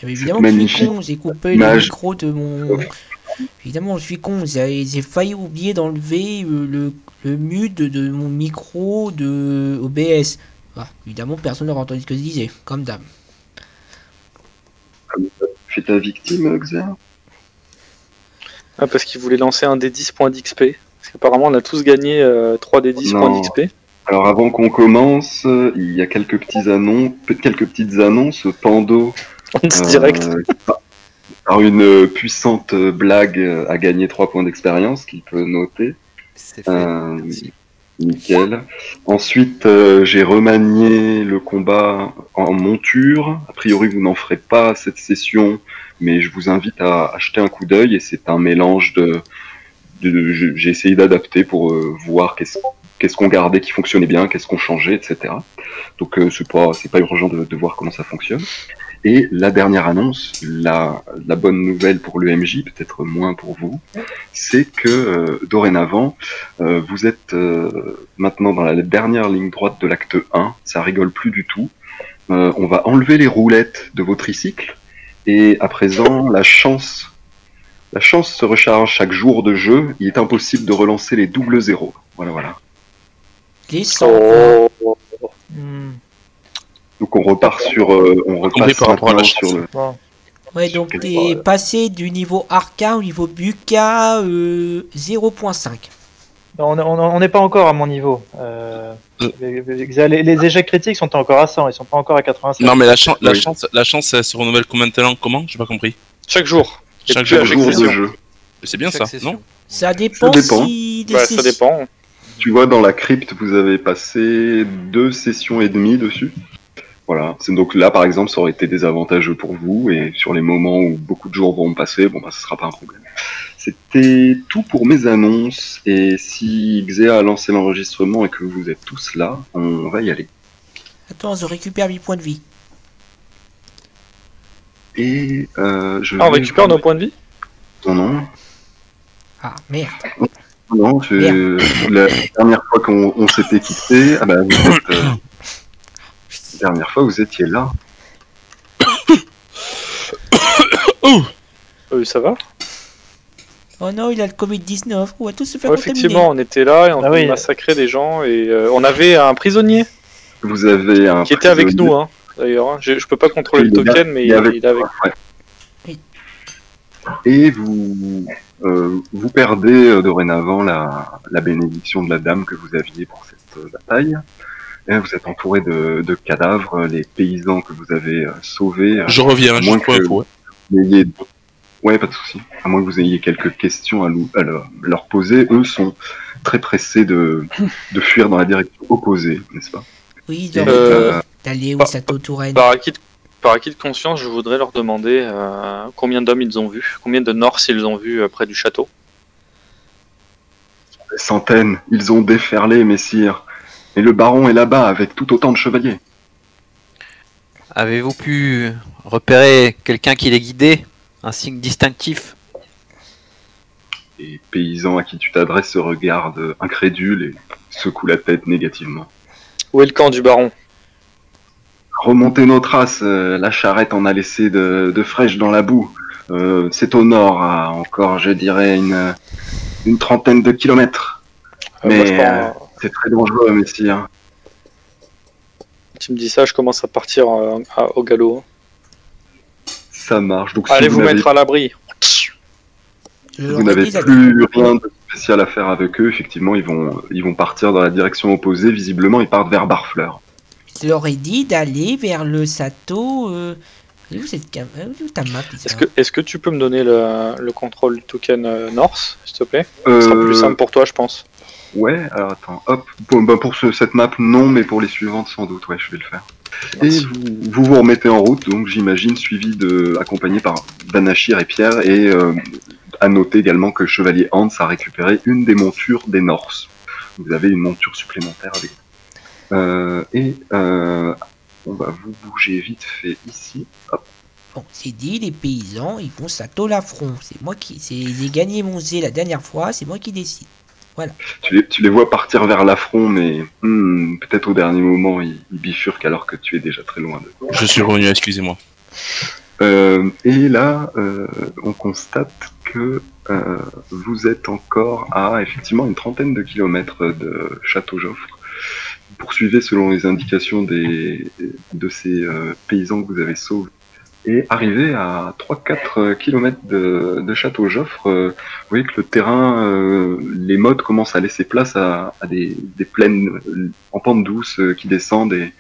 Mais évidemment, je suis con, j'ai coupé le micro de mon. Évidemment, je suis con, j'ai failli oublier d'enlever le mute de mon micro de OBS. Bah, évidemment, personne n'aura entendu ce que je disais, comme d'hab. Tu es ta victime, Xer? Ah, parce qu'il voulait lancer un des 10 points d'XP. Parce qu'apparemment, on a tous gagné 3 des 10 points d'XP. Alors avant qu'on commence, il y a quelques petites annonces. Pando, direct. par une puissante blague, a gagné 3 points d'expérience qu'il peut noter. C'est fait. Nickel. Ensuite, j'ai remanié le combat en monture. A priori, vous n'en ferez pas cette session, mais je vous invite à acheter un coup d'œil. Et c'est un mélange j'ai essayé d'adapter pour voir qu'est-ce qu'on gardait qui fonctionnait bien, qu'est-ce qu'on changeait, etc. Donc c'est pas urgent de voir comment ça fonctionne. Et la dernière annonce, la bonne nouvelle pour l'EMJ, peut-être moins pour vous, c'est que dorénavant, vous êtes maintenant dans la dernière ligne droite de l'acte 1, ça rigole plus du tout. On va enlever les roulettes de vos tricycles, et à présent, la chance se recharge chaque jour de jeu, il est impossible de relancer les doubles zéros. Voilà. Les 100. Donc on repart sur le. Ouais, donc t'es passé du niveau arcane au niveau buka 0.5. On n'est pas encore à mon niveau. Les échecs critiques sont encore à 100, ils sont pas encore à 85. Non mais la chance elle se renouvelle combien de temps? Comment? J'ai pas compris. Chaque jour. Chaque jour de jeu. C'est bien ça, non? Ça dépend. Ça dépend. Tu vois, dans la crypte, vous avez passé 2 sessions et demie dessus. Voilà. Donc là, par exemple, ça aurait été désavantageux pour vous, et sur les moments où beaucoup de jours vont passer, ce sera pas un problème. C'était tout pour mes annonces, et si Xea a lancé l'enregistrement et que vous êtes tous là, on va y aller. Attends, je récupère 8 points de vie. Et on récupère nos points de vie? Non. Ah, merde. Non, la dernière fois qu'on s'était quitté, la dernière fois vous étiez là. Ça va? Oh non, il a le Covid-19, on va tous se faire contaminer. Effectivement, on était là et on a massacré des gens, et on avait un prisonnier. Vous avez un qui était avec nous, hein, d'ailleurs. Je peux pas contrôler le token, mais il est avec nous. Ouais. Et vous perdez dorénavant la bénédiction de la dame que vous aviez pour cette bataille. Et vous êtes entouré de cadavres, les paysans que vous avez sauvés. Je reviens, juste pour info. Ouais, pas de souci. À moins que vous ayez quelques questions à leur poser, eux sont très pressés de fuir dans la direction opposée, n'est-ce pas? Oui, d'aller où Sato Touraine. Par acquis de conscience, je voudrais leur demander combien d'hommes ils ont vus, combien de Norse ils ont vus près du château. Des centaines, ils ont déferlé, messire. Et le baron est là-bas avec tout autant de chevaliers. Avez-vous pu repérer quelqu'un qui les guidait? Un signe distinctif? Les paysans à qui tu t'adresses se regardent incrédules et secouent la tête négativement. Où est le camp du baron? Remontez nos traces, la charrette en a laissé de fraîches dans la boue. C'est au nord, à encore, je dirais, une trentaine de kilomètres. Mais c'est très dangereux, messire. Tu me dis ça, je commence à partir au galop. Ça marche. Donc, allez vous mettre à l'abri. Vous n'avez plus rien de spécial à faire avec eux. Effectivement, ils vont partir dans la direction opposée. Visiblement, ils partent vers Barfleur. Je leur ai dit d'aller vers le Sato. Où ta map? Est-ce que tu peux me donner le contrôle token Norse, s'il te plaît? Ce sera plus simple pour toi, je pense. Ouais, alors attends, hop. Pour cette map, non, mais pour les suivantes, sans doute, ouais, je vais le faire. Merci. Et vous remettez en route, donc j'imagine, accompagné par Danachir et Pierre, et à noter également que Chevalier Hans a récupéré une des montures des Norse. Vous avez une monture supplémentaire avec vous. On va vous bouger vite fait ici. Hop. Bon, c'est dit, les paysans, ils vont Sato l'affront. C'est moi qui... J'ai gagné mon G la dernière fois, c'est moi qui décide. Voilà. Tu les vois partir vers l'affront, mais peut-être au dernier moment, ils bifurquent alors que tu es déjà très loin d'eux. Je suis revenu, excusez-moi. Et là, on constate que vous êtes encore à effectivement une trentaine de kilomètres de Château-Joffre. Vous poursuivez selon les indications de ces paysans que vous avez sauvés. Et arrivé à 3-4 kilomètres de Château-Joffre, vous voyez que le terrain, les mottes commencent à laisser place à des plaines en pente douce qui descendent et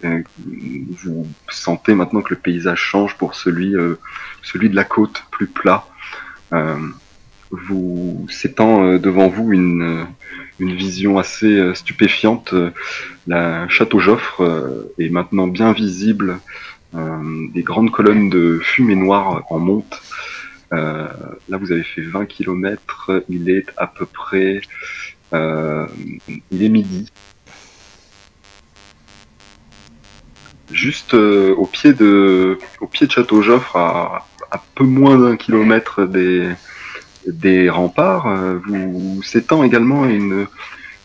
vous sentez maintenant que le paysage change pour celui de la côte, plus plat. Vous s'étend devant vous une vision assez stupéfiante. La Château-Joffre est maintenant bien visible. Des grandes colonnes de fumée noire en montent. Là, vous avez fait 20 km. Il est à peu près... il est midi. Juste au pied de Château-Joffre, à peu moins d'1 kilomètre des remparts, vous s'étend également une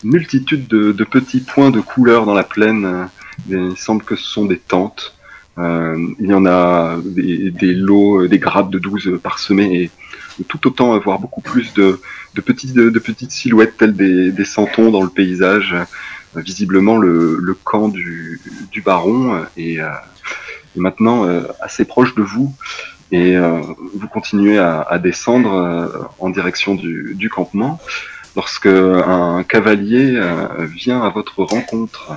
multitude de petits points de couleur dans la plaine. Il semble que ce sont des tentes. Il y en a des lots, des grappes de 12 parsemés, et tout autant, voire beaucoup plus de petites silhouettes telles des santons dans le paysage. Visiblement le camp du baron est maintenant assez proche de vous, et vous continuez à descendre en direction du campement lorsque un cavalier vient à votre rencontre.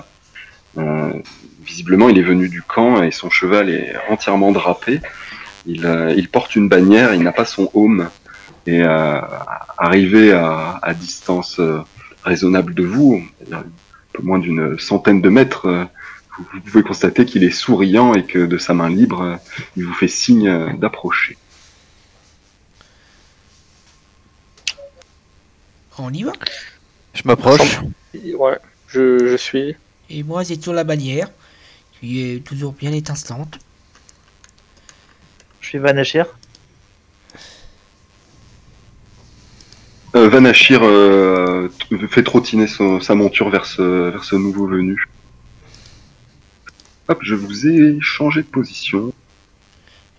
Visiblement, il est venu du camp et son cheval est entièrement drapé. Il porte une bannière, il n'a pas son aume. Et arrivé à distance raisonnable de vous, un peu moins d'une centaine de mètres, vous pouvez constater qu'il est souriant et que de sa main libre, il vous fait signe d'approcher. On y va. Je m'approche. Ouais, je suis. Et moi, c'est sur la bannière, qui est toujours bien étincelante. Je suis Vanachir. Vanachir fait trottiner sa monture vers ce nouveau venu. Hop, je vous ai changé de position.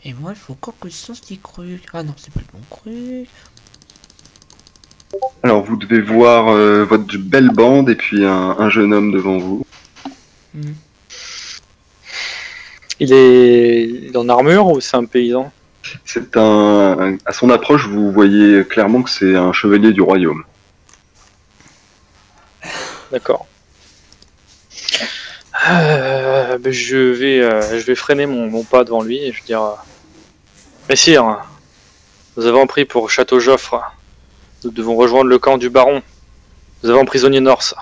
Et moi, il faut encore que je sens ce truc. Ah non, c'est pas le bon truc. Alors, vous devez voir votre belle bande et puis un jeune homme devant vous. Il est en armure ou c'est un paysan? C'est à son approche, vous voyez clairement que c'est un chevalier du royaume. D'accord. Je vais freiner mon pas devant lui et je vais dire Messire, nous avons pris pour Château-Joffre. Nous devons rejoindre le camp du baron. Nous avons prisonnier Norse.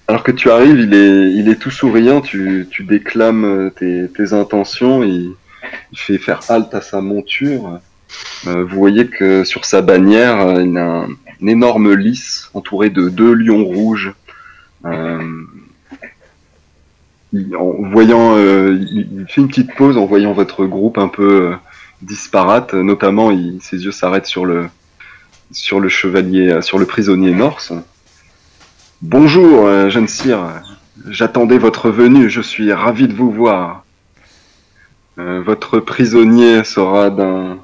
Alors que tu arrives, il est tout souriant, tu déclames tes intentions, il fait faire halte à sa monture. Vous voyez que sur sa bannière, il a un énorme lys entouré de 2 lions rouges. Il fait une petite pause en voyant votre groupe un peu disparate, notamment ses yeux s'arrêtent sur le chevalier, sur le prisonnier Norse. Bonjour, jeune sire. J'attendais votre venue, je suis ravi de vous voir. Votre prisonnier sera d'un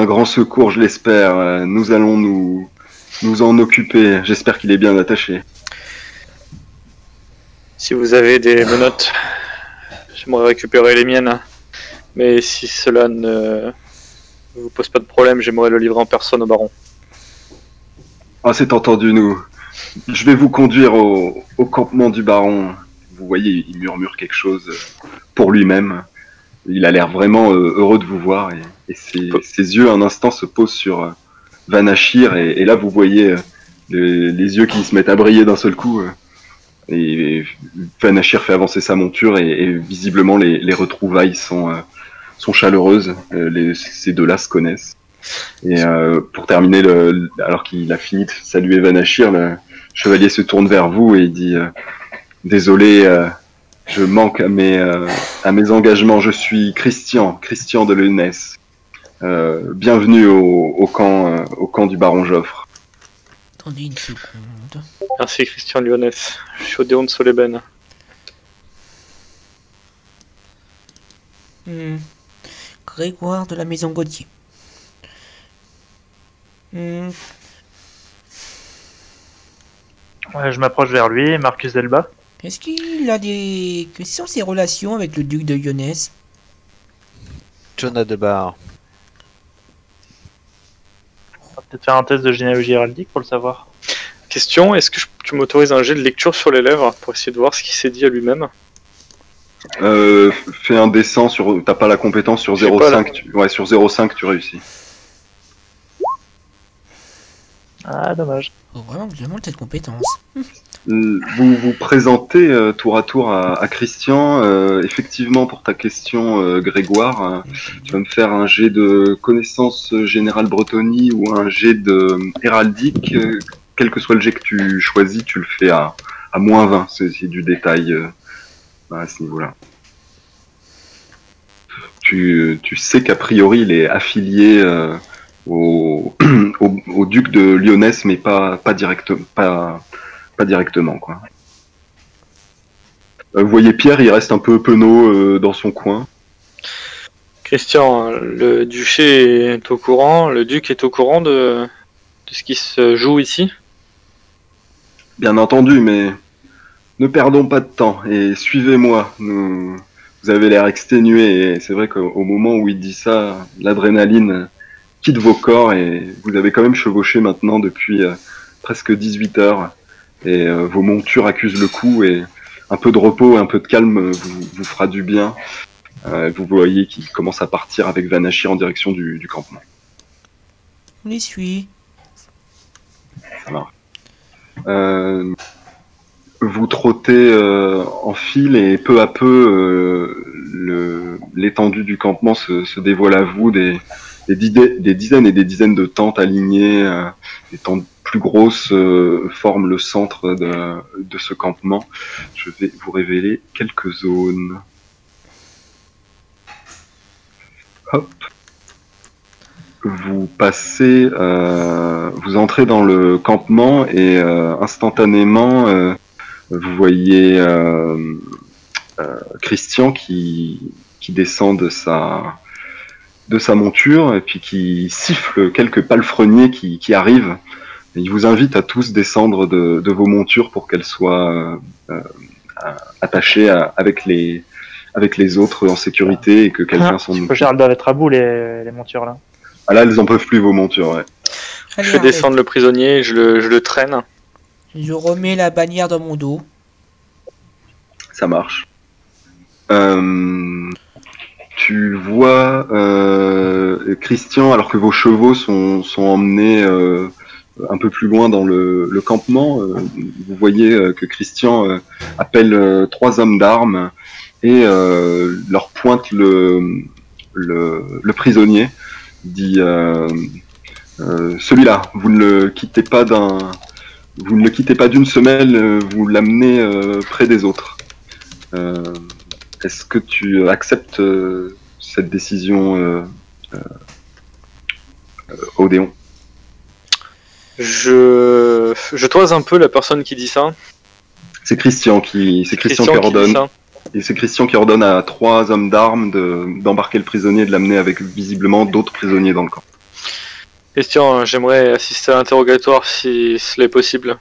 grand secours, je l'espère. Nous allons nous en occuper. J'espère qu'il est bien attaché. Si vous avez des menottes, j'aimerais récupérer les miennes. Mais si cela ne vous pose pas de problème, j'aimerais le livrer en personne au baron. Ah, c'est entendu, je vais vous conduire au campement du baron. Vous voyez, il murmure quelque chose pour lui-même. Il a l'air vraiment heureux de vous voir, et ses yeux un instant se posent sur Vanachir, et là vous voyez les yeux qui se mettent à briller d'un seul coup. Et Vanachir fait avancer sa monture, et visiblement les retrouvailles sont chaleureuses. Ces deux-là se connaissent. Et pour terminer, alors qu'il a fini de saluer Vanachir, le chevalier se tourne vers vous et il dit désolé, je manque à mes engagements. Je suis Christian de Lyonès. Bienvenue au camp du baron Joffre. Attendez une seconde. Merci Christian Lyonès. Je suis Odéon de Solében. Grégoire de la Maison Gauthier. Ouais, je m'approche vers lui, Marcus Delba. Est-ce qu'il a des... Quelles sont ses relations avec le duc de Lyonesse? Jonah de Bar. On va peut-être faire un test de généalogie héraldique pour le savoir. Question, est-ce que tu m'autorises un jet de lecture sur les lèvres pour essayer de voir ce qu'il s'est dit à lui-même? Fais un dessin sur... T'as pas la compétence sur J'ai pas 0,5. Ouais, sur 0,5 tu réussis. Ah, dommage. Oh, vraiment, je demande cette compétence. Vous vous présentez tour à tour à Christian. Effectivement, pour ta question, Grégoire, tu vas me faire un jet de connaissance générale bretonnie ou un jet de héraldique. Quel que soit le jet que tu choisis, tu le fais à moins 20. C'est du détail à ce niveau-là. Tu sais qu'a priori, il est affilié au duc de Lyonesse, mais pas directement, quoi. Vous voyez Pierre, il reste un peu penaud dans son coin. Christian, le duché est au courant, le duc est au courant de ce qui se joue ici? Bien entendu, mais ne perdons pas de temps et suivez-moi. Vous avez l'air exténué et c'est vrai qu'au moment où il dit ça, l'adrénaline quitte vos corps et vous avez quand même chevauché maintenant depuis presque 18 heures et vos montures accusent le coup et un peu de repos, un peu de calme vous fera du bien. Vous voyez qu'il commence à partir avec Vanachir en direction du campement. On les suit. Ça marche. Vous trottez en file et peu à peu l'étendue du campement se dévoile à vous, des dizaines et des dizaines de tentes alignées, des tentes plus grosses forment le centre de ce campement. Je vais vous révéler quelques zones. Hop. Vous passez, vous entrez dans le campement et instantanément vous voyez Christian qui descend de sa monture et puis qui siffle quelques palefreniers qui arrivent. Et il vous invite à tous descendre de vos montures pour qu'elles soient attachées avec les autres en sécurité et que quelqu'un s'en occupe. Elles doivent être à bout les montures là. Ah là, elles en peuvent plus vos montures, ouais. Allez, Je fais descendre le prisonnier, je le traîne. Je remets la bannière dans mon dos. Ça marche. Tu vois Christian, alors que vos chevaux sont emmenés un peu plus loin dans le campement, vous voyez que Christian appelle 3 hommes d'armes et leur pointe le prisonnier. Il dit celui-là, vous ne le quittez pas d'une semelle, vous l'amenez près des autres. Est-ce que tu acceptes cette décision, Odéon? Je toise un peu la personne qui dit ça. C'est Christian qui ordonne. Et c'est Christian qui ordonne à 3 hommes d'armes d'embarquer le prisonnier et de l'amener avec visiblement d'autres prisonniers dans le camp. Christian, j'aimerais assister à l'interrogatoire si cela est possible.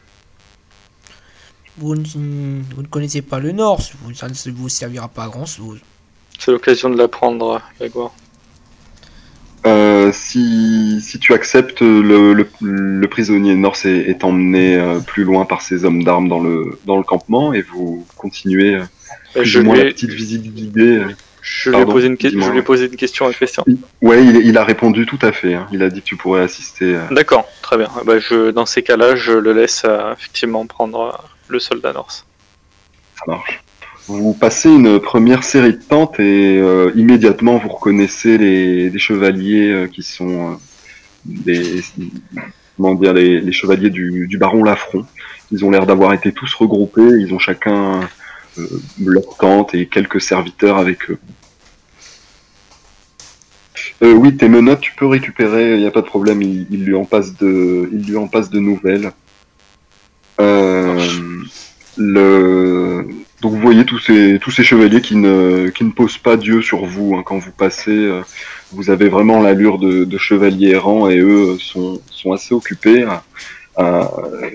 Vous ne connaissez pas le Nord, ça ne vous servira pas à grand chose. C'est l'occasion de l'apprendre, Grégoire. Si tu acceptes, le prisonnier Norse est emmené plus loin par ses hommes d'armes dans le campement et vous continuez plus ou moins la petite visite guidée. Je lui ai posé une question à Christian. Ouais, il a répondu tout à fait. Hein. Il a dit que tu pourrais assister. D'accord, très bien. Bah, dans ces cas-là, je le laisse effectivement prendre le soldat Norse. Ça marche. Vous passez une première série de tentes et immédiatement vous reconnaissez les chevaliers qui sont les chevaliers du baron Lafron. Ils ont l'air d'avoir été tous regroupés. Ils ont chacun leur tente et quelques serviteurs avec eux. Oui, tes menottes, tu peux récupérer, il n'y a pas de problème, il lui en passe de nouvelles. Donc vous voyez tous ces chevaliers qui ne posent pas Dieu sur vous, hein. Quand vous passez, vous avez vraiment l'allure de chevaliers errants et eux sont assez occupés.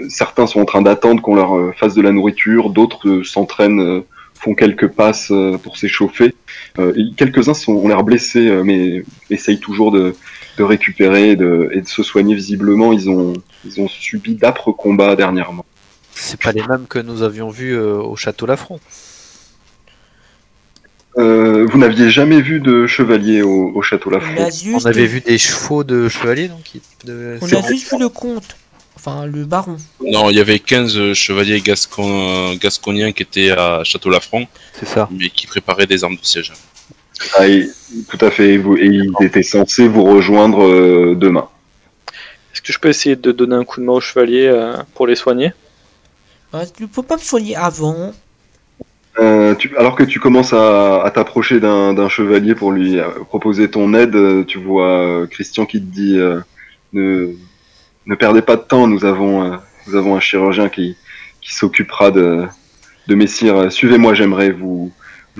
Certains sont en train d'attendre qu'on leur fasse de la nourriture, d'autres s'entraînent, font quelques passes pour s'échauffer. Quelques-uns ont l'air blessés, mais essayent toujours de récupérer et de se soigner visiblement. Ils ont subi d'âpres combats dernièrement. C'est pas les mêmes que nous avions vus au château Lafron. Vous n'aviez jamais vu de chevalier au château Lafron? On avait vu des chevaux de chevaliers, donc. On a juste vu le comte, enfin le baron. Non, il y avait 15 chevaliers gasconiens qui étaient à château Lafron. C'est ça. Mais qui préparaient des armes de siège. Ah, tout à fait. Et ils étaient censés vous rejoindre demain. Est-ce que je peux essayer de donner un coup de main aux chevaliers pour les soigner? Tu ne peux pas me soigner avant. Alors que tu commences à t'approcher d'un chevalier pour lui proposer ton aide, tu vois Christian qui te dit ne perdez pas de temps, nous avons un chirurgien qui s'occupera de messire. Suivez-moi, j'aimerais vous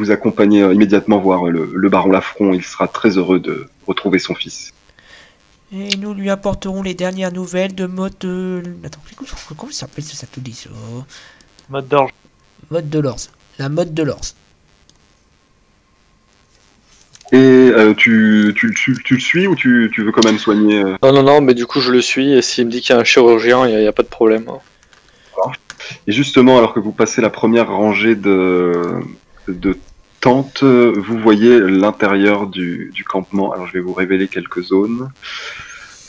accompagner immédiatement voir le baron Lafron. Il sera très heureux de retrouver son fils. Et nous lui apporterons les dernières nouvelles de mode... Attends, comment ça s'appelle ce satellite ça? Mode d'orge. Mode de l'Ors. La mode de l'Ors. Et tu le suis ou tu veux quand même soigner Non, mais du coup je le suis et s'il me dit qu'il y a un chirurgien, il n'y a pas de problème. Et justement, alors que vous passez la première rangée de tentes, vous voyez l'intérieur du campement. Alors je vais vous révéler quelques zones.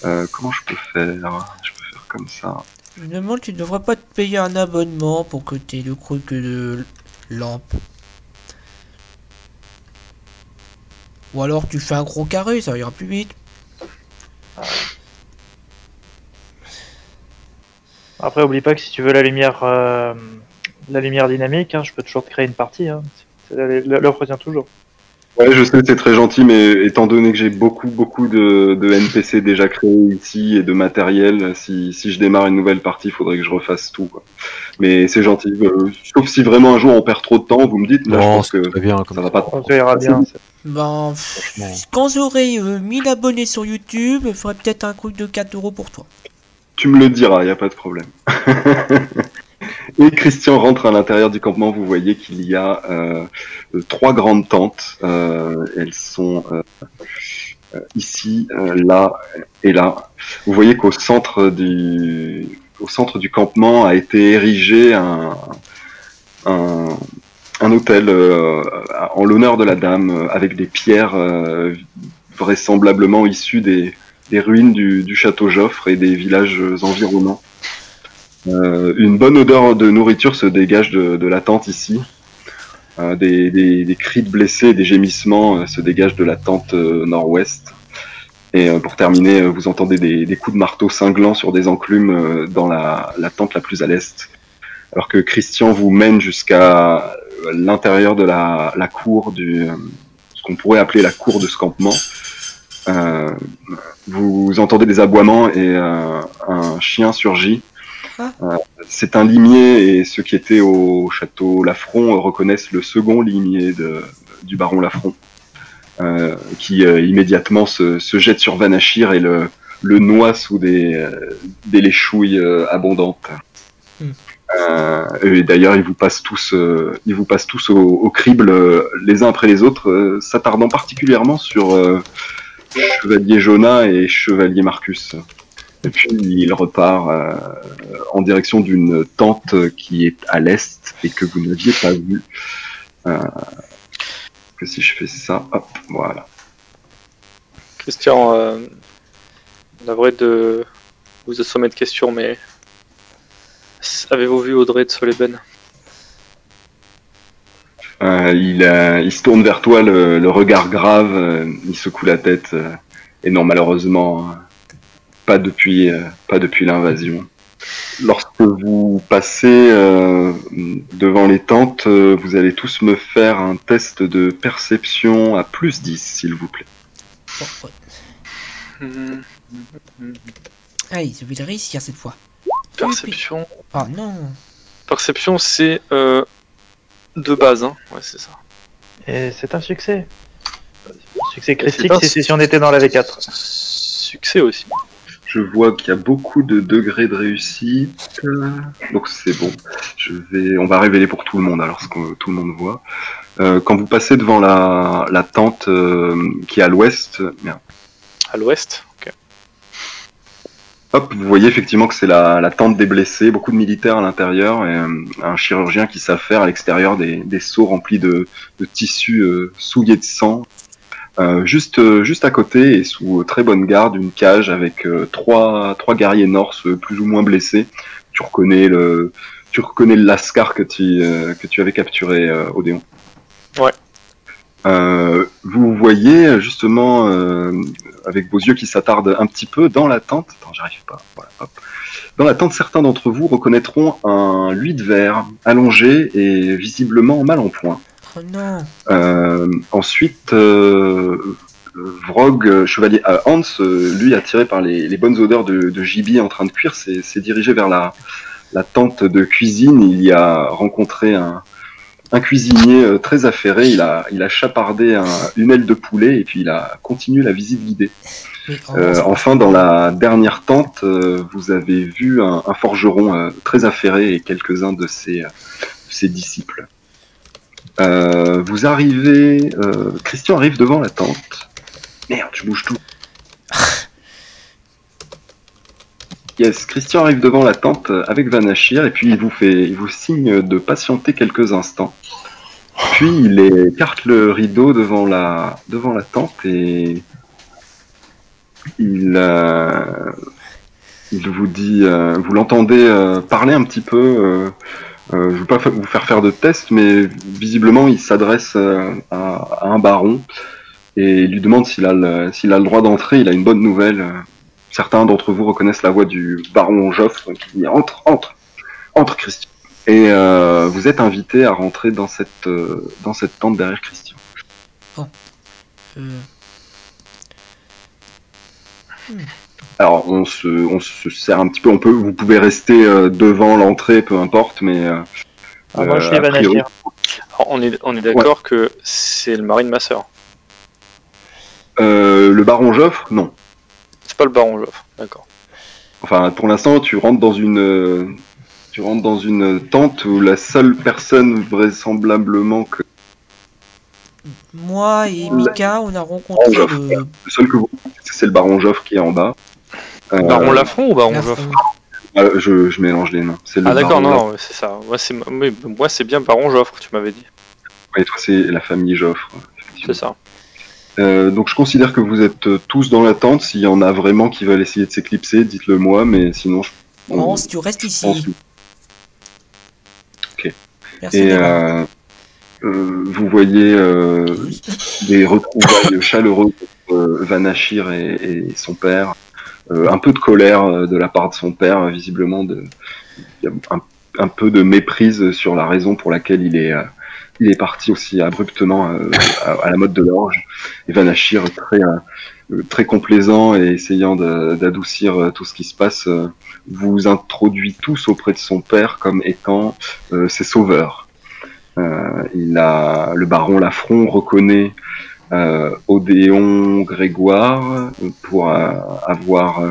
Comment je peux faire? Je peux faire comme ça. Finalement, tu ne devrais pas te payer un abonnement pour que tu aies le truc de lampe. Ou alors tu fais un gros carré, ça ira plus vite. Après, oublie pas que si tu veux la lumière dynamique, hein, je peux toujours te créer une partie. Hein. L'offre tient toujours. Ouais, je sais, c'est très gentil, mais étant donné que j'ai beaucoup de NPC déjà créés ici et de matériel, si je démarre une nouvelle partie, il faudrait que je refasse tout, quoi. Mais c'est gentil. Sauf si vraiment un jour on perd trop de temps, vous me dites. Là, je pense que bien, ça va pas trop. Ça ira bien. Ben, quand j'aurai 1000 abonnés sur YouTube, je ferai peut-être un truc de 4 € pour toi. Tu me le diras, y a pas de problème. Et Christian rentre à l'intérieur du campement. Vous voyez qu'il y a 3 grandes tentes. Elles sont ici, là et là. Vous voyez qu'au centre du campement a été érigé un hôtel en l'honneur de la dame, avec des pierres vraisemblablement issues des ruines du château Joffre et des villages environnants. Une bonne odeur de nourriture se dégage de la tente ici. Des cris de blessés et des gémissements se dégagent de la tente nord-ouest. Et pour terminer, vous entendez des coups de marteau cinglants sur des enclumes dans la tente la plus à l'est. Alors que Christian vous mène jusqu'à l'intérieur de la cour ce qu'on pourrait appeler la cour de ce campement. Vous entendez des aboiements et un chien surgit. C'est un limier et ceux qui étaient au château Lafron reconnaissent le second limier du baron Lafron, qui immédiatement se jette sur Vanachir et le noie sous des léchouilles abondantes. Et d'ailleurs, ils vous passent tous au crible les uns après les autres, s'attardant particulièrement sur Chevalier Jonah et Chevalier Marcus. Et puis il repart en direction d'une tente qui est à l'est et que vous n'aviez pas vue. Que si je fais ça, hop, voilà. Christian, navré de vous assommer de questions, mais avez-vous vu Audrey de Soleben? Il se tourne vers toi, le regard grave, il secoue la tête, et non, malheureusement, pas depuis l'invasion. Lorsque vous passez devant les tentes, vous allez tous me faire un test de perception à +10, s'il vous plaît. Allez, je vais le réussir cette fois. Perception. Oh non. Perception, c'est De base, hein. Ouais, c'est ça. Et c'est un succès. Succès c'est critique, un c'est si on était dans la V4. Succès aussi. Je vois qu'il y a beaucoup de degrés de réussite, donc c'est bon. On va révéler pour tout le monde, alors ce que tout le monde voit. Quand vous passez devant la tente qui est à l'ouest, merde. À l'ouest. Ok. Hop, vous voyez effectivement que c'est la tente des blessés, beaucoup de militaires à l'intérieur et un chirurgien qui s'affaire à l'extérieur des seaux remplis de tissus souillés de sang. Juste à côté et sous très bonne garde, une cage avec trois guerriers norses plus ou moins blessés. Tu reconnais le lascar que tu avais capturé, Odéon. Ouais. Vous voyez justement avec vos yeux qui s'attardent un petit peu dans la tente. Attends, j'arrive pas. Voilà, hop. Dans la tente, certains d'entre vous reconnaîtront un lui de verre allongé et visiblement mal en point. Oh non. Ensuite, Vrog, chevalier Hans, lui attiré par les bonnes odeurs de gibier en train de cuire, s'est dirigé vers la tente de cuisine. Il y a rencontré un cuisinier très affairé. Il a chapardé une aile de poulet et puis il a continué la visite guidée. Enfin, dans la dernière tente, vous avez vu un forgeron très affairé et quelques-uns de ses disciples. Vous arrivez... Christian arrive devant la tente. Merde, je bouge tout. Yes, Christian arrive devant la tente avec Vanachir et puis il vous signe de patienter quelques instants. Puis il écarte le rideau devant la tente et il vous dit... vous l'entendez parler un petit peu... je ne veux pas vous faire de tests, mais visiblement il s'adresse à un baron et lui demande s'il a le droit d'entrer. Il a une bonne nouvelle. Certains d'entre vous reconnaissent la voix du baron Joffre qui dit entre Christian. Et vous êtes invité à rentrer dans cette tente derrière Christian. Oh. Alors on se sert un petit peu, vous pouvez rester devant l'entrée, peu importe, mais moi je suis Vanachir. On est d'accord que c'est le mari de ma sœur. Le baron Joffre, non. C'est pas le baron Joffre, d'accord. Enfin, pour l'instant, tu rentres dans une tente où la seule personne vraisemblablement que moi et Mika, on a rencontré le seul que vous connaissez, c'est le baron Joffre qui est en bas. Baron Lafont ou baron Joffre? Je mélange les noms. Ah d'accord, non, c'est ça. Moi c'est bien baron Joffre, tu m'avais dit. Oui, toi c'est la famille Joffre. C'est ça. Donc je considère que vous êtes tous dans la tente. S'il y en a vraiment qui veulent essayer de s'éclipser, dites-le moi, mais sinon... Hans, tu restes ici. Ok. Merci. Et vous voyez des retrouvailles chaleureuses entre Vanachir et son père. Un peu de colère de la part de son père, visiblement. Il y a un peu de méprise sur la raison pour laquelle il est parti aussi abruptement à la mode de l'orge. Et Vanachir, très complaisant et essayant d'adoucir tout ce qui se passe, vous introduit tous auprès de son père comme étant ses sauveurs. Le baron Lafont reconnaît Odéon Grégoire pour avoir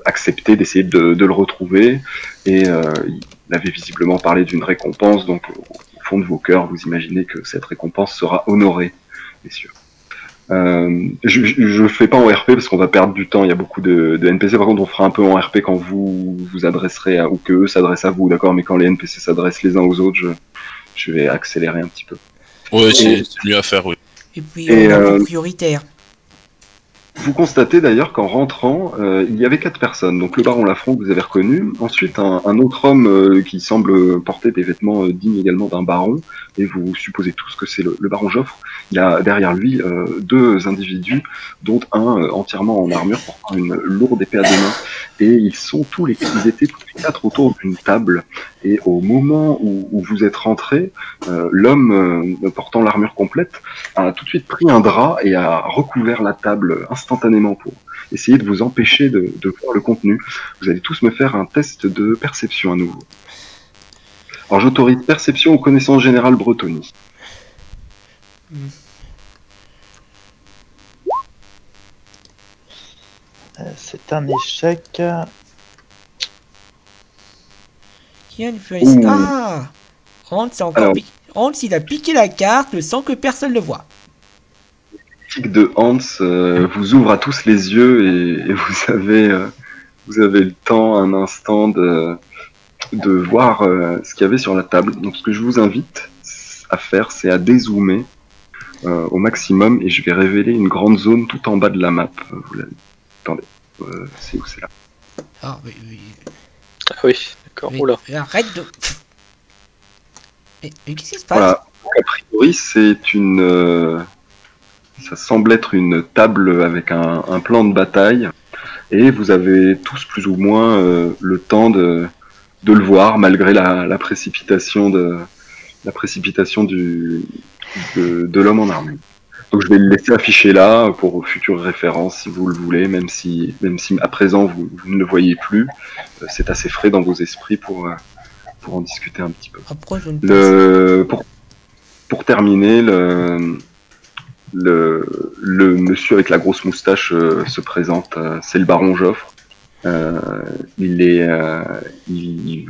accepté d'essayer de le retrouver et il avait visiblement parlé d'une récompense, donc au fond de vos cœurs vous imaginez que cette récompense sera honorée, messieurs. Je fais pas en RP parce qu'on va perdre du temps, il y a beaucoup de NPC, par contre on fera un peu en RP quand vous vous adresserez ou que eux s'adressent à vous, d'accord, mais quand les NPC s'adressent les uns aux autres, je vais accélérer un petit peu. Oui, c'est mieux à faire, oui. Et puis on est prioritaire. Vous constatez d'ailleurs qu'en rentrant, il y avait 4 personnes. Donc le baron Lafont que vous avez reconnu, ensuite un autre homme qui semble porter des vêtements dignes également d'un baron, et vous supposez tous que c'est le baron Joffre. Il a derrière lui 2 individus, dont un entièrement en armure portant une lourde épée à 2 mains, et ils étaient tous les 4 autour d'une table. Et au moment où vous êtes rentrés, l'homme portant l'armure complète a tout de suite pris un drap et a recouvert la table instantanément pour essayer de vous empêcher de voir le contenu. Vous allez tous me faire un test de perception à nouveau. Alors j'autorise perception ou connaissance générale bretonnie. C'est un échec. Tiens, Ouh. Ah, Hans, Alors. Hans, il a piqué la carte sans que personne le voie. Tic de Hans vous ouvre à tous les yeux et vous avez le temps, un instant de voir ce qu'il y avait sur la table. Donc ce que je vous invite à faire, c'est à dézoomer au maximum et je vais révéler une grande zone tout en bas de la map. Vous l'avez. Attendez, c'est où c'est là? Ah, Ah oui, d'accord. mais- Oula. mais arrête de... Mais qu'est-ce qui se passe? Voilà. Donc, a priori, c'est une... ça semble être une table avec un plan de bataille et vous avez tous plus ou moins le temps de le voir malgré la précipitation de l'homme en armure. Donc je vais le laisser afficher là pour futures références si vous le voulez, même si à présent vous ne le voyez plus, c'est assez frais dans vos esprits pour en discuter un petit peu. Après, je ne Pour terminer, le monsieur avec la grosse moustache se présente, c'est le baron Joffre. Il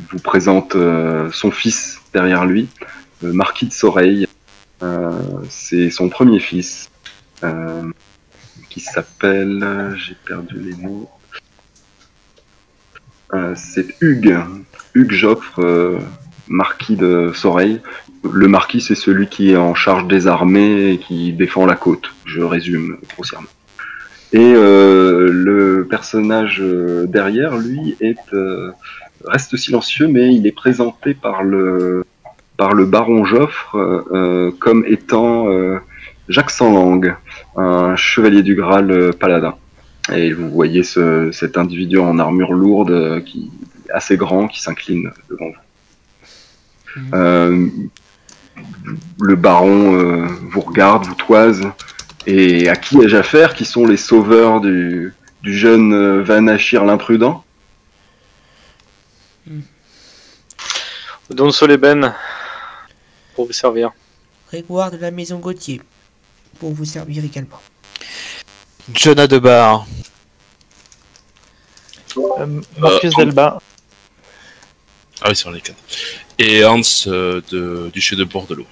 vous présente son fils derrière lui, le marquis de Soreille. C'est son premier fils, qui s'appelle, j'ai perdu les mots, c'est Hugues Joffre, marquis de Soreille. Le marquis, c'est celui qui est en charge des armées et qui défend la côte, je résume grossièrement. Et le personnage derrière, lui, reste silencieux, mais il est présenté par le baron Joffre comme étant Jacques sans langue, un chevalier du Graal paladin. Et vous voyez cet individu en armure lourde, qui assez grand, qui s'incline devant vous. Le baron vous regarde, vous toise, et à qui ai-je affaire? Qui sont les sauveurs du jeune Vanachir l'imprudent? Don Soleben, pour vous servir. Grégoire de la maison Gauthier, pour vous servir également. Jonah de Bar. Marcus Delba. Ah oui, c'est on est 4. Et Hans duché de Bordelot.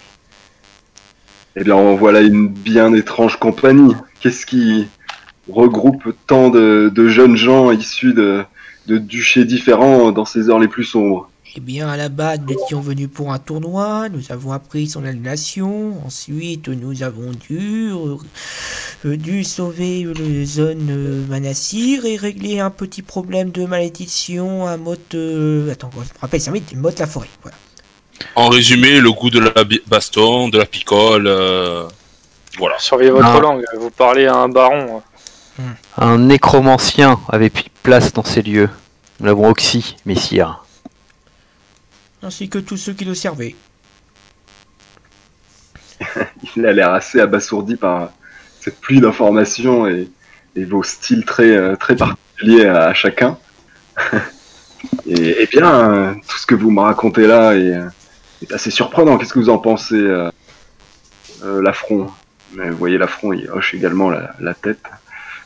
Et bien, voilà une bien étrange compagnie. Qu'est-ce qui regroupe tant de jeunes gens issus de duchés différents dans ces heures les plus sombres? Eh bien, à la base, nous étions venus pour un tournoi, nous avons appris son annulation, ensuite nous avons dû sauver le zone Manassir et régler un petit problème de malédiction à Motte... Attends, je me rappelle, ça m'est Motte la forêt, voilà. En résumé, le goût de la baston, de la picole, voilà. Surveillez votre langue, vous parlez à un baron. Un nécromancien avait pris place dans ces lieux. Nous l'avons oxy, messire. Ainsi que tous ceux qui le servaient. Il a l'air assez abasourdi par cette pluie d'informations et vos styles très particuliers à chacun. et bien, tout ce que vous me racontez là est assez surprenant. Qu'est-ce que vous en pensez, Lafron? Vous voyez Lafron, il hoche également la tête.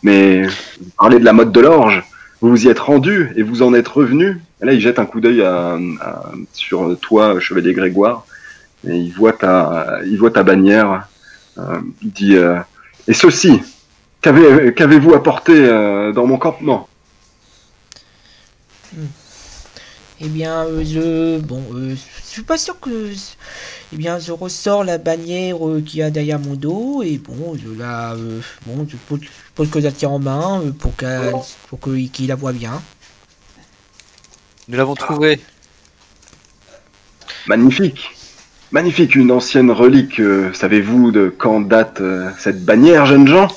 Mais vous parlez de la mode de l'orge. Vous vous y êtes rendu et vous en êtes revenu. Et là, il jette un coup d'œil sur toi, chevalier Grégoire, et il voit ta bannière. Il dit et ceci, qu'avez-vous apporté dans mon campement? Eh bien, je suis pas sûr que... Eh bien, je ressors la bannière qu'il y a derrière mon dos, et bon, je pose que la tiens en main pour qu'il la voit bien. Nous l'avons trouvé. Magnifique, magnifique, une ancienne relique. Savez-vous de quand date cette bannière, jeunes gens?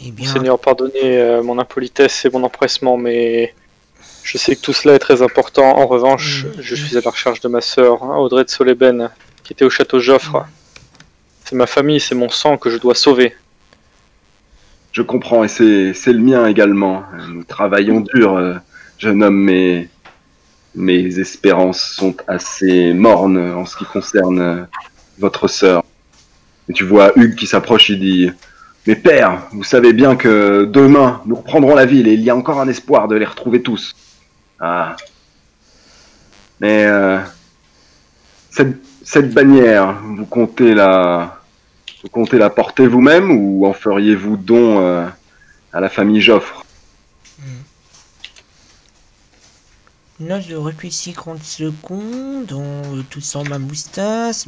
Eh bien, Seigneur, pardonnez mon impolitesse et mon empressement, mais je sais que tout cela est très important. En revanche, je suis à la recherche de ma sœur, Audrey de Soleben, qui était au château Joffre. C'est ma famille, c'est mon sang que je dois sauver. Je comprends, et c'est le mien également. Nous travaillons dur, jeune homme, mais mes espérances sont assez mornes en ce qui concerne votre sœur. Et tu vois Hugues qui s'approche, il dit « Mais père, vous savez bien que demain, nous reprendrons la ville et il y a encore un espoir de les retrouver tous. » Ah. Mais cette bannière, vous comptez la porter vous-même ou en feriez-vous don à la famille Joffre? Là, je réfléchis 30 secondes en toussant ma moustache.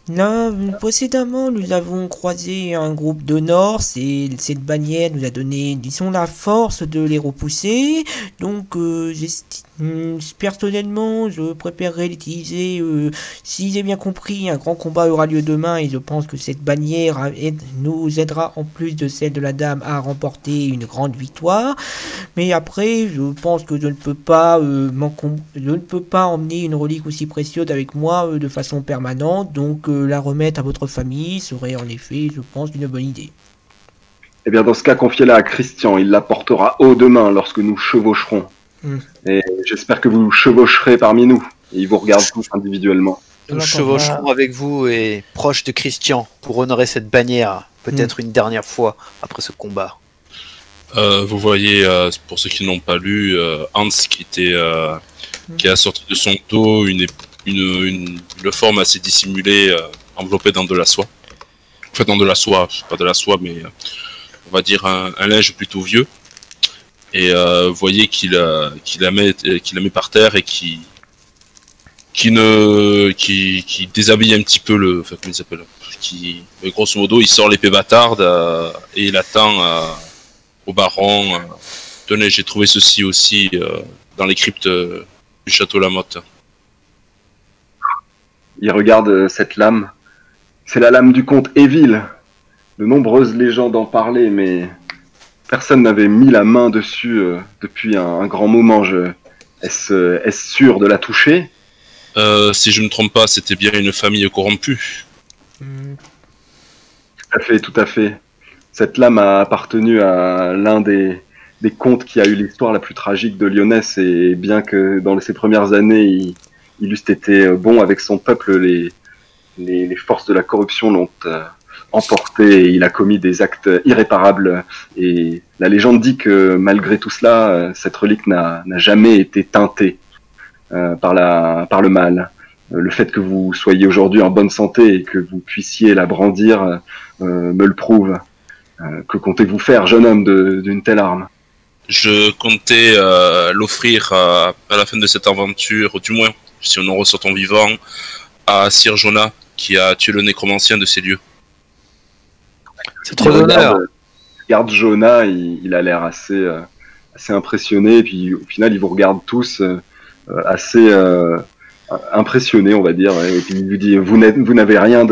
Là, précédemment, nous avons croisé un groupe de Nord. Cette bannière nous a donné, disons, la force de les repousser. Donc, personnellement, je préférerais l'utiliser. Si j'ai bien compris, un grand combat aura lieu demain et je pense que cette bannière nous aidera, en plus de celle de la dame, à remporter une grande victoire. Mais après, je pense que je ne peux pas emmener une relique aussi précieuse avec moi de façon permanente. Donc la remettre à votre famille serait en effet, je pense, une bonne idée. Eh bien, dans ce cas, confiez-la à Christian. Il la portera haut demain lorsque nous chevaucherons. Et j'espère que vous chevaucherez parmi nous. Et il vous regarde tous individuellement. Nous chevaucherons avec vous et proche de Christian pour honorer cette bannière, peut-être une dernière fois après ce combat. Vous voyez, pour ceux qui n'ont pas lu, Hans qui a sorti de son dos une forme assez dissimulée, enveloppée dans de la soie. Enfin, dans de la soie, pas de la soie, mais on va dire un linge plutôt vieux. Et vous voyez qu'il la met par terre et qui déshabille un petit peu enfin, comment il s'appelle, grosso modo, il sort l'épée bâtarde et il attend au baron. Tenez, j'ai trouvé ceci aussi dans les cryptes du château Lamotte. Il regarde cette lame. C'est la lame du comte Éville. De nombreuses légendes en parlaient, mais personne n'avait mis la main dessus depuis un grand moment. Est-ce sûr de la toucher? Si je ne me trompe pas, c'était bien une famille corrompue. Tout à fait. Cette lame a appartenu à l'un des comtes qui a eu l'histoire la plus tragique de Lyonesse, et bien que dans ses premières années, il eût été bon avec son peuple, les forces de la corruption l'ont emporté et il a commis des actes irréparables. Et la légende dit que malgré tout cela, cette relique n'a jamais été teintée par le mal. Le fait que vous soyez aujourd'hui en bonne santé et que vous puissiez la brandir me le prouve. Que comptez-vous faire, jeune homme, d'une telle arme? Je comptais l'offrir à la fin de cette aventure, du moins, si on en ressort en vivant, à Sir Jonah, qui a tué le nécromancien de ces lieux. C'est trop d'honneur. Regarde Jonah, il a l'air assez impressionné, et puis au final, il vous regarde tous assez impressionnés, on va dire. Et puis il lui dit, vous n'avez rien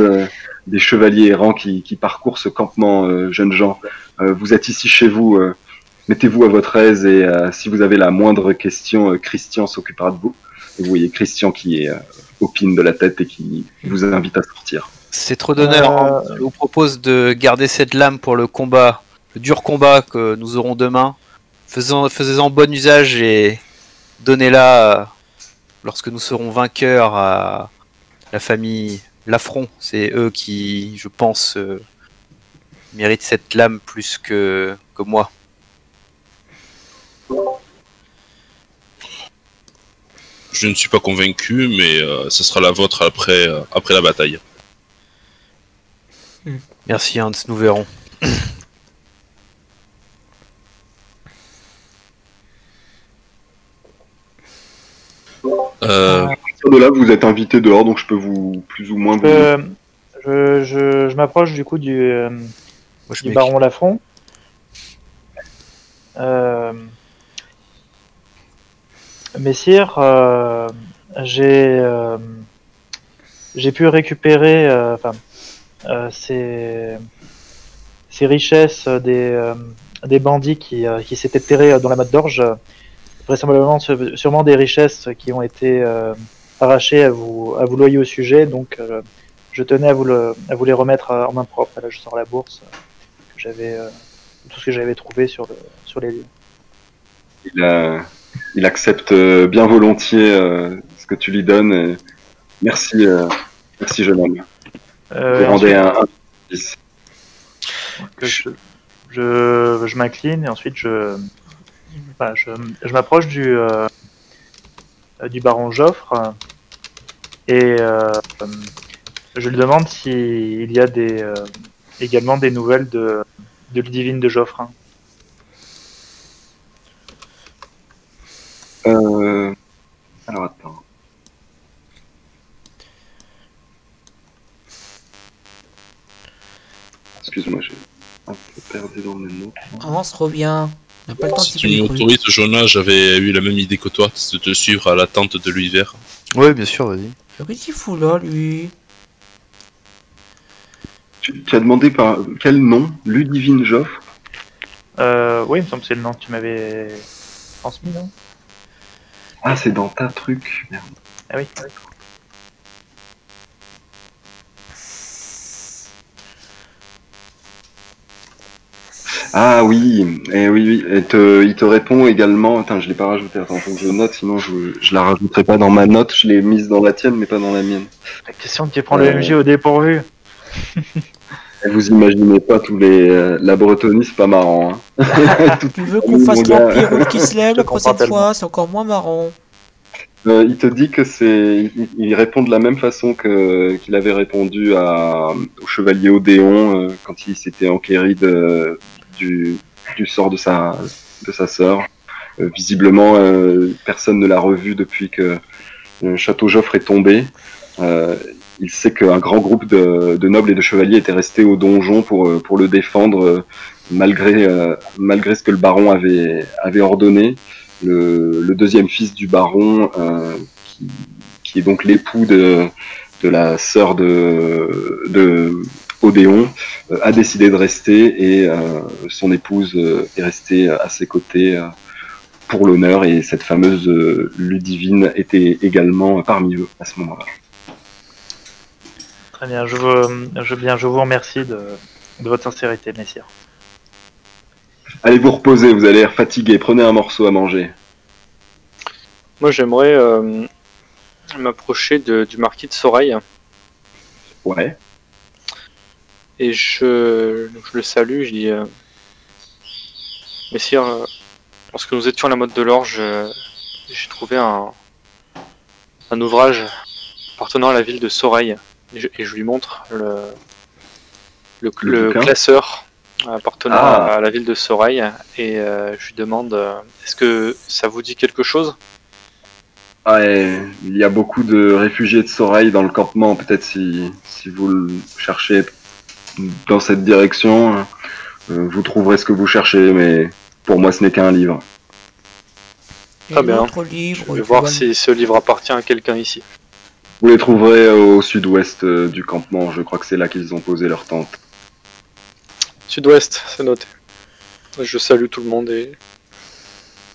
des chevaliers errants qui parcourent ce campement, jeunes gens. Vous êtes ici chez vous. Mettez-vous à votre aise et si vous avez la moindre question, Christian s'occupera de vous. Et vous voyez Christian qui opine de la tête et qui vous invite à sortir. C'est trop d'honneur. Je vous propose de garder cette lame pour le combat, le dur combat que nous aurons demain. Faisez-en bon usage et donnez-la lorsque nous serons vainqueurs à la famille Lafron. C'est eux qui, je pense, méritent cette lame plus que moi. Je ne suis pas convaincu, mais ce sera la vôtre après la bataille. Merci Hans, nous verrons. De là, vous êtes invité dehors, donc je peux vous plus ou moins vous... Je m'approche du coup du baron Lafron. Messire, j'ai pu récupérer ces richesses des bandits qui s'étaient terrés dans la Motte d'Orge, vraisemblablement sûrement des richesses qui ont été arrachées à vous loyer au sujet, donc je tenais à vous les remettre en main propre. Là, je sors la bourse tout ce que j'avais trouvé sur les lieux. il accepte bien volontiers ce que tu lui donnes. Et merci, merci jeune homme. Vous rendez un service. Je m'incline et ensuite je m'approche du baron Joffre et je lui demande s'il y a également des nouvelles de Ludivine de Joffre. Hein. Alors attends. Excuse-moi, j'ai un peu perdu dans mes notes. Avance, reviens. On n'a pas le temps de Si tu m'autorises, Jonah, j'avais eu la même idée que toi, c'est de te suivre à la tente de l'hiver. Ouais, bien sûr, vas-y. Qu'est-ce qu'il fout là, lui? Tu as demandé par quel nom? Ludivine Joffre? Oui, il me semble que c'est le nom que tu m'avais transmis, non? Ah, c'est dans ta truc. Merde. Ah oui. Ah oui, et oui. Et il te répond également. Attends, je l'ai pas rajouté. Attends, faut que je note, sinon je la rajouterai pas dans ma note. Je l'ai mise dans la tienne, mais pas dans la mienne. La question qui prend le MJ au dépourvu. Vous imaginez pas tous les la Bretonie, c'est pas marrant. Hein. Tu veux qu'on fasse l'Empire qui se lève la prochaine fois? C'est encore moins marrant. Il te dit que il répond de la même façon qu'il avait répondu au chevalier Odéon quand il s'était enquéri du sort de sa sœur. Visiblement, personne ne l'a revu depuis que le château Joffre est tombé. Il sait qu'un grand groupe de nobles et de chevaliers était resté au donjon pour le défendre malgré ce que le baron avait ordonné. Le deuxième fils du baron, qui est donc l'époux de la sœur de Odéon, a décidé de rester et son épouse est restée à ses côtés pour l'honneur, et cette fameuse Ludivine était également parmi eux à ce moment-là. Très bien, je vous remercie de votre sincérité, messire. Allez vous reposer, vous allez l'air fatigué, prenez un morceau à manger. Moi j'aimerais m'approcher du marquis de Soreil. Ouais. Et je le salue, je dis messire, lorsque nous étions à la Motte de l'Orge, j'ai trouvé un ouvrage appartenant à la ville de Soreil. Et je lui montre le classeur appartenant à la ville de Soreil, et je lui demande est-ce que ça vous dit quelque chose? Il y a beaucoup de réfugiés de Soreil dans le campement. Peut-être si vous le cherchez dans cette direction, vous trouverez ce que vous cherchez, mais pour moi ce n'est qu'un livre. Très bien, livre, je vais voir si ce livre appartient à quelqu'un ici. Vous les trouverez au sud-ouest du campement, je crois que c'est là qu'ils ont posé leur tente. Sud-ouest, c'est noté. Je salue tout le monde et...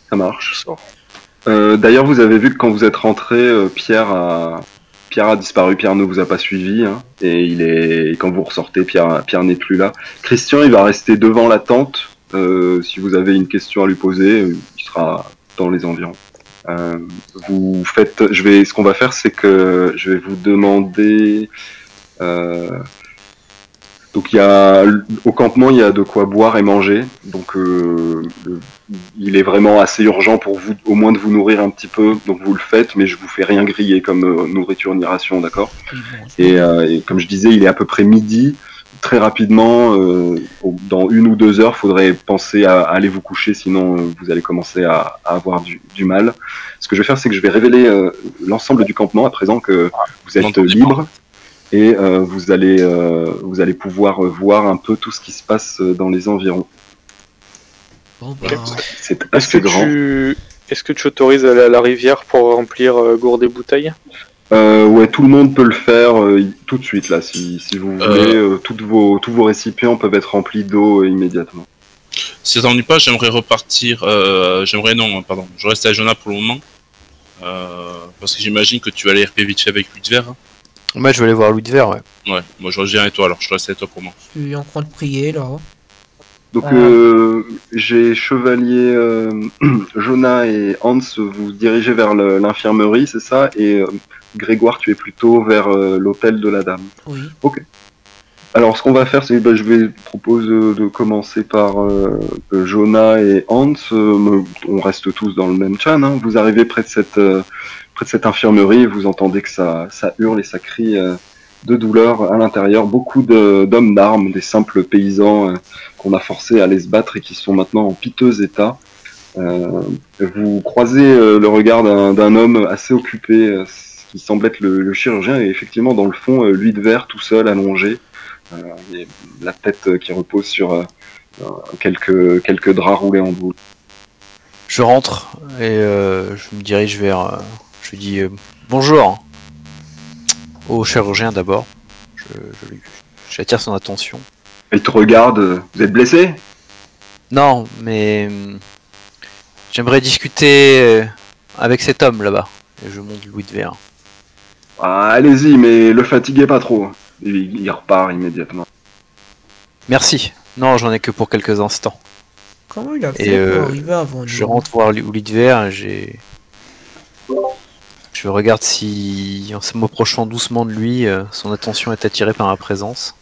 Ça marche. D'ailleurs, vous avez vu que quand vous êtes rentré, Pierre a disparu, Pierre ne vous a pas suivi, hein, et quand vous ressortez, Pierre n'est plus là. Christian, il va rester devant la tente. Si vous avez une question à lui poser, il sera dans les environs. Ce qu'on va faire, c'est que je vais vous demander. Donc au campement, il y a de quoi boire et manger. Donc il est vraiment assez urgent pour vous, au moins de vous nourrir un petit peu. Donc vous le faites, mais je vous fais rien griller comme nourriture ni ration, d'accord? Et comme je disais, il est à peu près midi. Très rapidement, dans 1 ou 2 heures, faudrait penser à aller vous coucher, sinon vous allez commencer à avoir du mal. Ce que je vais faire, c'est que je vais révéler l'ensemble du campement à présent que vous êtes libre, et vous allez pouvoir voir un peu tout ce qui se passe dans les environs. Bon, bah... C'est assez grand. Est-ce que tu autorises à aller à la rivière pour remplir gourdes et bouteilles? Ouais, tout le monde peut le faire tout de suite là, si vous voulez. Tous vos récipients peuvent être remplis d'eau immédiatement. Si ça t'ennuie pas, j'aimerais repartir. Je reste à Jonah pour le moment. Parce que j'imagine que tu vas aller RP vite fait avec Ludivine. Hein. Moi, je vais aller voir Ludivine, ouais. Ouais, moi je reviens avec toi alors, je reste avec toi pour moi. Je suis en train de prier là. Donc j'ai Chevalier Jonah et Hans, vous dirigez vers l'infirmerie, c'est ça? Et Grégoire, tu es plutôt vers l'hôtel de la dame. Oui. Ok. Alors ce qu'on va faire, c'est je vais proposer de commencer par Jonah et Hans. On reste tous dans le même chan. Hein. Vous arrivez près de cette infirmerie et vous entendez que ça hurle et ça crie de douleur à l'intérieur. Beaucoup d'hommes d'armes, des simples paysans qu'on a forcés à aller se battre et qui sont maintenant en piteux état. Vous croisez le regard d'un homme assez occupé, qui semble être le chirurgien, et effectivement dans le fond, lui de verre tout seul allongé. Et la tête qui repose sur quelques draps roulés en boule. Je rentre et je me dirige vers... je dis bonjour au chirurgien d'abord. J'attire son attention. Il te regarde, vous êtes blessé? Non, mais j'aimerais discuter avec cet homme là-bas. Et je monte Louis de Verre. Ah, allez-y, mais le fatiguez pas trop. Il repart immédiatement. Merci. Non, j'en ai que pour quelques instants. Comment il a fait pour arriver avant nous? Je rentre voir Louis de Verre et je regarde si, en se m'approchant doucement de lui, son attention est attirée par ma présence.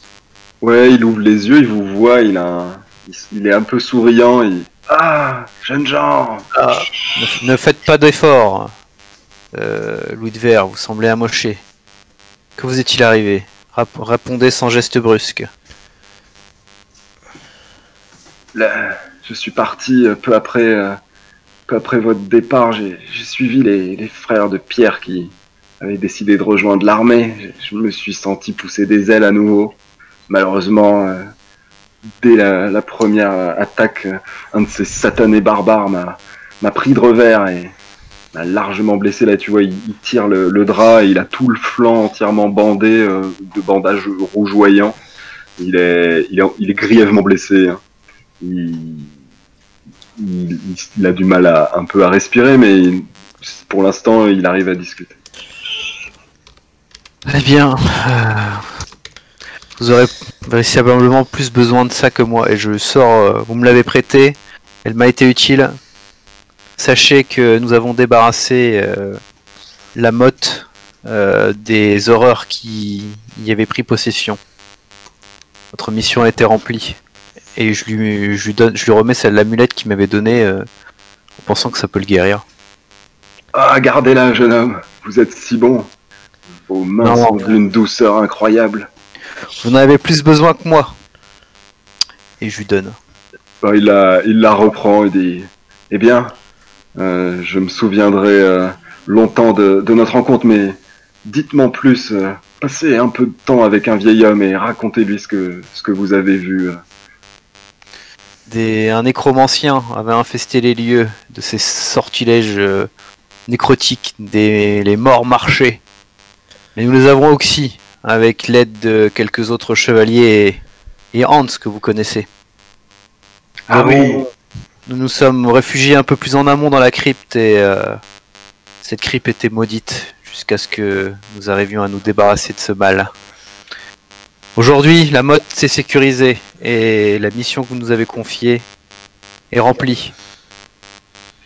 Ouais, il ouvre les yeux, il vous voit, il est un peu souriant. Ah, jeunes gens. Ah, ne faites pas d'efforts. Louis de Verre, vous semblez amoché. Que vous est-il arrivé? Répondez sans geste brusque. Là, je suis parti peu après votre départ. J'ai suivi les frères de Pierre qui avaient décidé de rejoindre l'armée. Je me suis senti pousser des ailes à nouveau. Malheureusement, dès la première attaque, un de ces satanés barbares m'a pris de revers et m'a largement blessé. Là, tu vois, il tire le drap et il a tout le flanc entièrement bandé de bandages rougeoyants. Il est grièvement blessé. Hein. Il a du mal un peu à respirer, mais pour l'instant, il arrive à discuter. Eh bien, vous aurez véritablement plus besoin de ça que moi. Et je sors, vous me l'avez prêté, elle m'a été utile. Sachez que nous avons débarrassé la motte des horreurs qui y avaient pris possession. Votre mission a été remplie. Et je lui remets l'amulette qu'il m'avait donnée en pensant que ça peut le guérir. Ah, gardez-la, jeune homme. Vous êtes si bon. Vos mains sont d'une douceur incroyable. Vous en avez plus besoin que moi. Et je lui donne. Bah, il la reprend et dit « Eh bien, je me souviendrai longtemps de notre rencontre, mais dites-moi plus. Passez un peu de temps avec un vieil homme et racontez-lui ce que vous avez vu. » Un nécromancien avait infesté les lieux de ces sortilèges nécrotiques, les morts marchés. Mais nous les avons oxy avec l'aide de quelques autres chevaliers et Hans que vous connaissez. Nous nous sommes réfugiés un peu plus en amont dans la crypte et cette crypte était maudite jusqu'à ce que nous arrivions à nous débarrasser de ce mal. Aujourd'hui, la motte s'est sécurisée et la mission que vous nous avez confiée est remplie.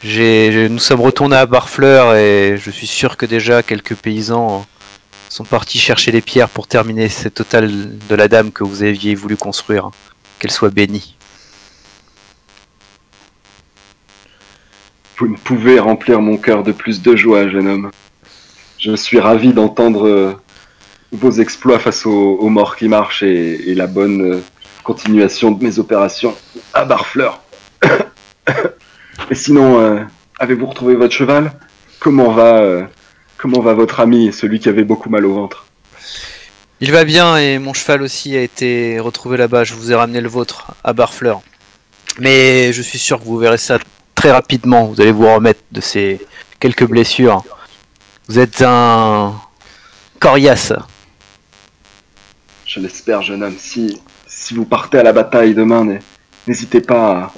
Nous sommes retournés à Barfleur et je suis sûr que déjà quelques paysans sont partis chercher les pierres pour terminer cette hôtel de la dame que vous aviez voulu construire. Qu'elle soit bénie. Vous ne pouvez remplir mon cœur de plus de joie, jeune homme. Je suis ravi d'entendre vos exploits face aux morts qui marchent et la bonne continuation de mes opérations à Barfleur. Et sinon, avez-vous retrouvé votre cheval? Comment va votre ami, celui qui avait beaucoup mal au ventre? Il va bien et mon cheval aussi a été retrouvé là-bas. Je vous ai ramené le vôtre à Barfleur. Mais je suis sûr que vous verrez ça très rapidement. Vous allez vous remettre de ces quelques blessures. Vous êtes un coriace. Je l'espère, jeune homme. Si vous partez à la bataille demain, n'hésitez pas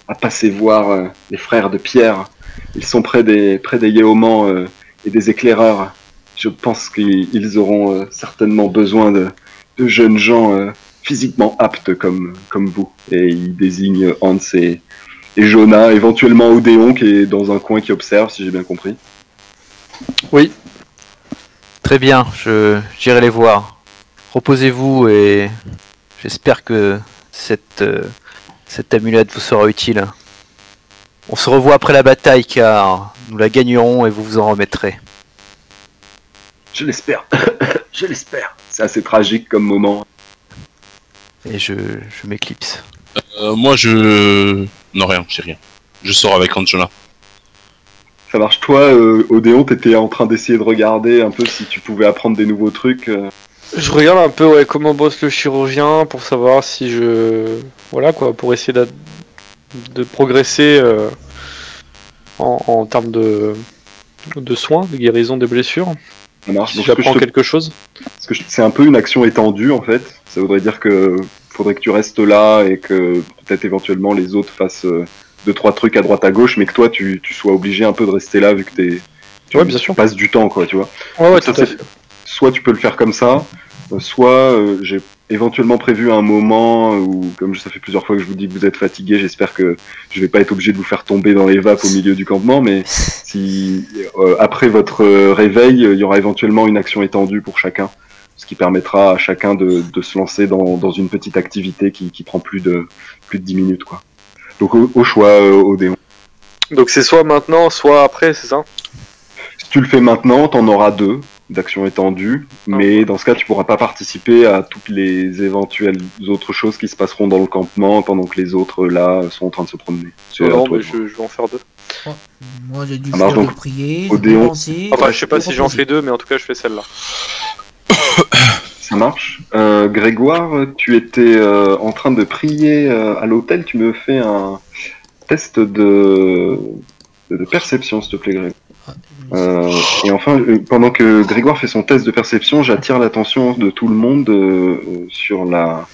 à passer voir les frères de Pierre. Ils sont près des Yéomans et des éclaireurs. Je pense qu'ils auront certainement besoin de jeunes gens physiquement aptes comme vous. Et il désigne Hans et Jonah, éventuellement Odéon qui est dans un coin qui observe, si j'ai bien compris. Oui. Très bien, j'irai les voir. Reposez-vous et j'espère que cette amulette vous sera utile. On se revoit après la bataille car nous la gagnerons et vous vous en remettrez. Je l'espère. Je l'espère. C'est assez tragique comme moment. Et je m'éclipse. Moi, non, rien, j'ai rien. Je sors avec Anjona. Ça marche. Toi, Odéon, t'étais en train d'essayer de regarder un peu si tu pouvais apprendre des nouveaux trucs. Je regarde un peu comment bosse le chirurgien pour savoir si voilà quoi, pour essayer de progresser en termes de soins, de guérison des blessures. Ça marche. Si j'apprends quelque chose. Parce que c'est un peu une action étendue en fait. Ça voudrait dire que faudrait que tu restes là et que peut-être éventuellement les autres fassent 2-3 trucs à droite à gauche, mais que toi tu sois obligé un peu de rester là vu que tu bien sûr. passes du temps, quoi, tu vois. Ouais, tout à fait. Soit tu peux le faire comme ça, soit j'ai éventuellement prévu un moment où, comme ça fait plusieurs fois que je vous dis que vous êtes fatigué, j'espère que je vais pas être obligé de vous faire tomber dans les vapes au milieu du campement, mais si après votre réveil, il y aura éventuellement une action étendue pour chacun, ce qui permettra à chacun de se lancer dans une petite activité qui prend plus de 10 minutes, quoi. Donc au choix, Odéon. Donc c'est soit maintenant, soit après, c'est ça? Si tu le fais maintenant, t'en auras 2 d'action étendue, mais dans ce cas, tu pourras pas participer à toutes les éventuelles autres choses qui se passeront dans le campement pendant que les autres là sont en train de se promener. Non, mais je vais en faire 2. Moi j'ai dû faire de prier, Odéon. Enfin, je sais pas si j'en fais 2, mais en tout cas, je fais celle-là. Ça marche. Grégoire, tu étais en train de prier à l'hôtel. Tu me fais un test de perception, s'il te plaît, Grégoire. Et enfin, pendant que Grégoire fait son test de perception, j'attire l'attention de tout le monde sur la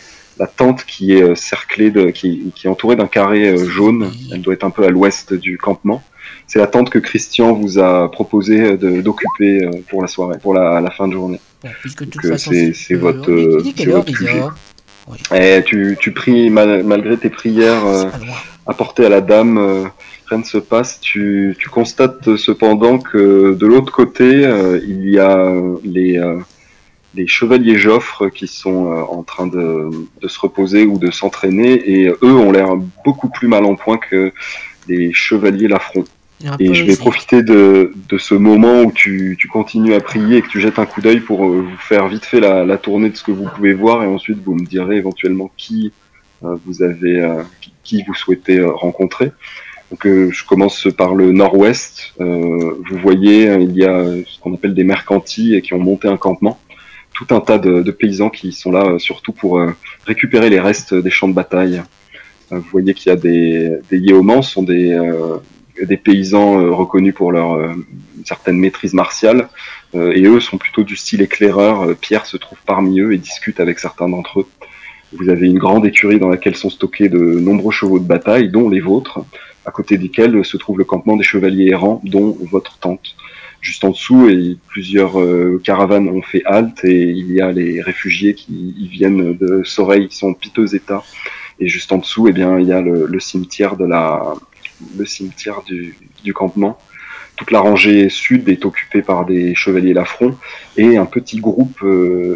tente qui est cerclée, qui est entourée d'un carré jaune. Elle doit être un peu à l'ouest du campement. C'est la tente que Christian vous a proposé d'occuper pour la soirée, pour la fin de journée. Bon, puisque de toute Donc façon, c'est votre QG. Oui. Et tu pries malgré tes prières C'est pas loin. apportées à la dame, rien ne se passe. Tu constates cependant que de l'autre côté, il y a les chevaliers Joffre qui sont en train de se reposer ou de s'entraîner, et eux ont l'air beaucoup plus mal en point que les chevaliers Lafron. Et je vais profiter de ce moment où tu continues à prier et que tu jettes un coup d'œil pour vous faire vite fait la tournée de ce que vous pouvez voir, et ensuite vous me direz éventuellement qui vous souhaitez rencontrer. Donc je commence par le nord-ouest. Vous voyez, il y a ce qu'on appelle des mercantis et qui ont monté un campement. Tout un tas de paysans qui sont là surtout pour récupérer les restes des champs de bataille. Vous voyez qu'il y a des Yeomans, sont des paysans reconnus pour leur certaine maîtrise martiale, et eux sont plutôt du style éclaireur. Pierre se trouve parmi eux et discute avec certains d'entre eux. Vous avez une grande écurie dans laquelle sont stockés de nombreux chevaux de bataille, dont les vôtres, à côté desquels se trouve le campement des chevaliers errants, dont votre tente. Juste en dessous, et plusieurs caravanes ont fait halte, et il y a les réfugiés qui viennent de Soreil, qui sont en piteux état. Et juste en dessous, eh bien, il y a le cimetière du campement. Toute la rangée sud est occupée par des chevaliers Lafron, et un petit groupe,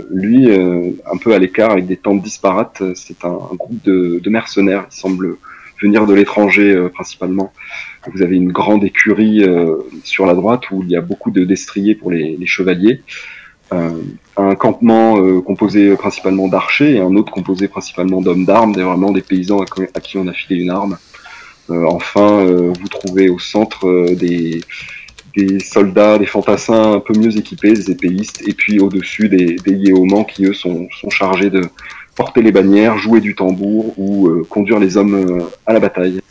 lui, un peu à l'écart, avec des tentes disparates. C'est un groupe de mercenaires qui semble venir de l'étranger principalement. Vous avez une grande écurie sur la droite où il y a beaucoup de destriers pour les chevaliers. Un campement composé principalement d'archers et un autre composé principalement d'hommes d'armes, vraiment des paysans à qui on a filé une arme. Enfin, vous trouvez au centre des soldats, des fantassins un peu mieux équipés, des épéistes, et puis au-dessus des Yeomans qui, eux, sont chargés de porter les bannières, jouer du tambour ou conduire les hommes à la bataille.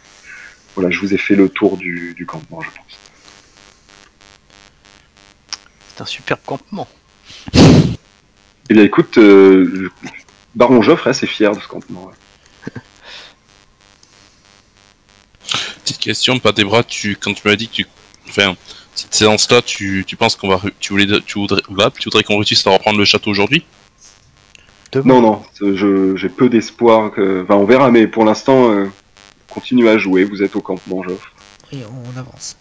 Voilà, je vous ai fait le tour du campement, je pense. C'est un superbe campement. Eh bien, écoute, Baron Joffre est assez fier de ce campement. Ouais. Petite question, Padebra, quand tu m'as dit que cette séance-là, tu penses tu voudrais qu'on réussisse à reprendre le château aujourd'hui? Non, j'ai peu d'espoir que... Enfin, on verra, mais pour l'instant, continuez à jouer, vous êtes au campement, Joffre. Oui, on avance.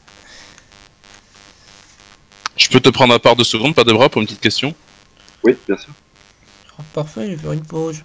Je peux te prendre à part 2 secondes, pas de bras, pour une petite question? Oui, bien sûr. Parfait, je vais faire une pause.